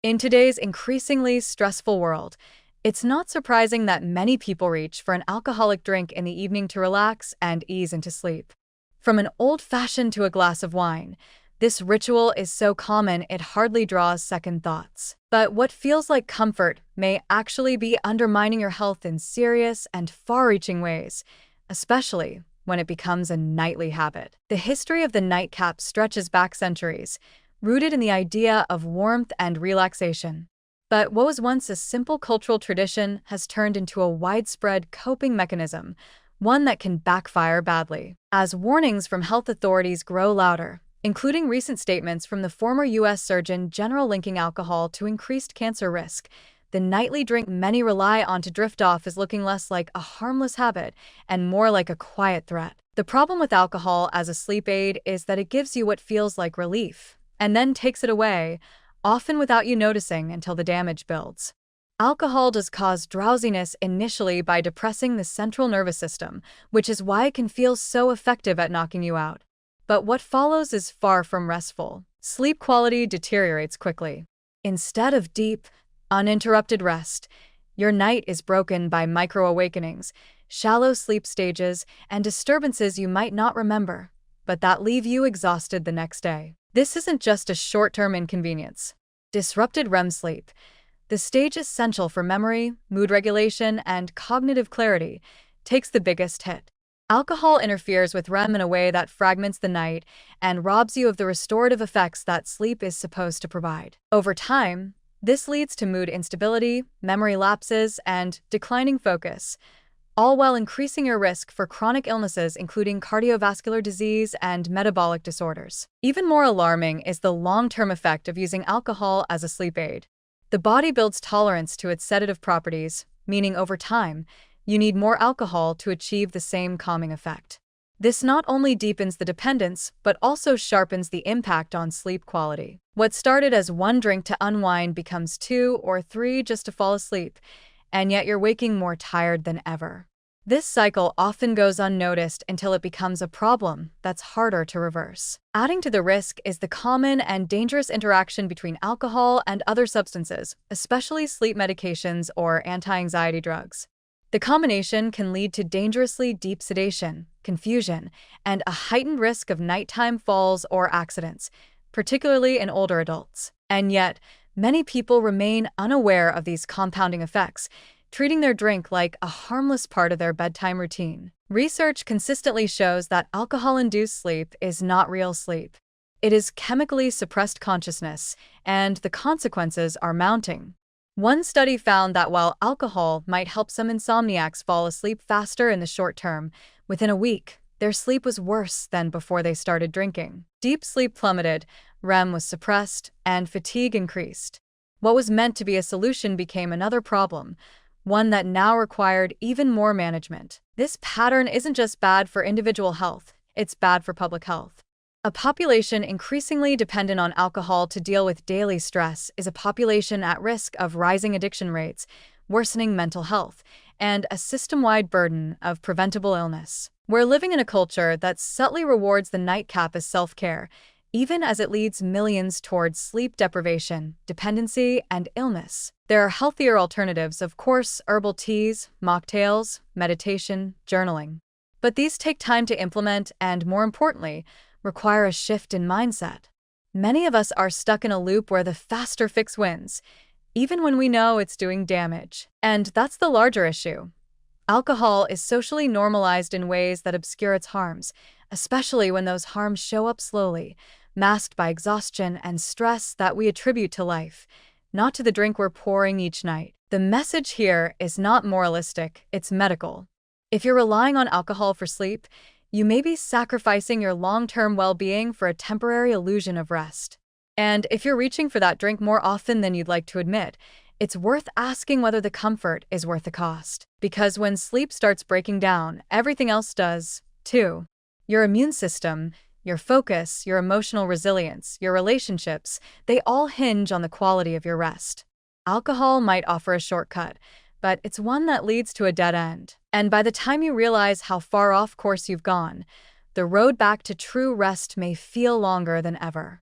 In today's increasingly stressful world, it's not surprising that many people reach for an alcoholic drink in the evening to relax and ease into sleep. From an old-fashioned to a glass of wine, this ritual is so common it hardly draws second thoughts. But what feels like comfort may actually be undermining your health in serious and far-reaching ways, especially when it becomes a nightly habit. The history of the nightcap stretches back centuries, rooted in the idea of warmth and relaxation. But what was once a simple cultural tradition has turned into a widespread coping mechanism, one that can backfire badly. As warnings from health authorities grow louder, including recent statements from the former U.S. Surgeon General linking alcohol to increased cancer risk, the nightly drink many rely on to drift off is looking less like a harmless habit and more like a quiet threat. The problem with alcohol as a sleep aid is that it gives you what feels like relief, and then takes it away, often without you noticing until the damage builds. Alcohol does cause drowsiness initially by depressing the central nervous system, which is why it can feel so effective at knocking you out. But what follows is far from restful. Sleep quality deteriorates quickly. Instead of deep, uninterrupted rest, your night is broken by micro-awakenings, shallow sleep stages, and disturbances you might not remember, but that leave you exhausted the next day. This isn't just a short-term inconvenience. Disrupted REM sleep, the stage essential for memory, mood regulation, and cognitive clarity, takes the biggest hit. Alcohol interferes with REM in a way that fragments the night and robs you of the restorative effects that sleep is supposed to provide. Over time, this leads to mood instability, memory lapses, and declining focus, all while increasing your risk for chronic illnesses including cardiovascular disease and metabolic disorders. Even more alarming is the long-term effect of using alcohol as a sleep aid. The body builds tolerance to its sedative properties, meaning over time, you need more alcohol to achieve the same calming effect. This not only deepens the dependence, but also sharpens the impact on sleep quality. What started as one drink to unwind becomes 2 or 3 just to fall asleep, and yet you're waking more tired than ever. This cycle often goes unnoticed until it becomes a problem that's harder to reverse. Adding to the risk is the common and dangerous interaction between alcohol and other substances, especially sleep medications or anti-anxiety drugs. The combination can lead to dangerously deep sedation, confusion, and a heightened risk of nighttime falls or accidents, particularly in older adults. And yet, many people remain unaware of these compounding effects, treating their drink like a harmless part of their bedtime routine. Research consistently shows that alcohol-induced sleep is not real sleep. It is chemically suppressed consciousness, and the consequences are mounting. One study found that while alcohol might help some insomniacs fall asleep faster in the short term, within a week, their sleep was worse than before they started drinking. Deep sleep plummeted, REM was suppressed, and fatigue increased. What was meant to be a solution became another problem, one that now required even more management. This pattern isn't just bad for individual health, it's bad for public health. A population increasingly dependent on alcohol to deal with daily stress is a population at risk of rising addiction rates, worsening mental health, and a system-wide burden of preventable illness. We're living in a culture that subtly rewards the nightcap as self-care, even as it leads millions towards sleep deprivation, dependency, and illness. There are healthier alternatives, of course, herbal teas, mocktails, meditation, journaling. But these take time to implement and, more importantly, require a shift in mindset. Many of us are stuck in a loop where the faster fix wins, even when we know it's doing damage. And that's the larger issue. Alcohol is socially normalized in ways that obscure its harms, especially when those harms show up slowly, masked by exhaustion and stress that we attribute to life, not to the drink we're pouring each night. The message here is not moralistic, it's medical. If you're relying on alcohol for sleep, you may be sacrificing your long-term well-being for a temporary illusion of rest. And if you're reaching for that drink more often than you'd like to admit, it's worth asking whether the comfort is worth the cost. Because when sleep starts breaking down, everything else does, too. Your immune system, your focus, your emotional resilience, your relationships, they all hinge on the quality of your rest. Alcohol might offer a shortcut, but it's one that leads to a dead end. And by the time you realize how far off course you've gone, the road back to true rest may feel longer than ever.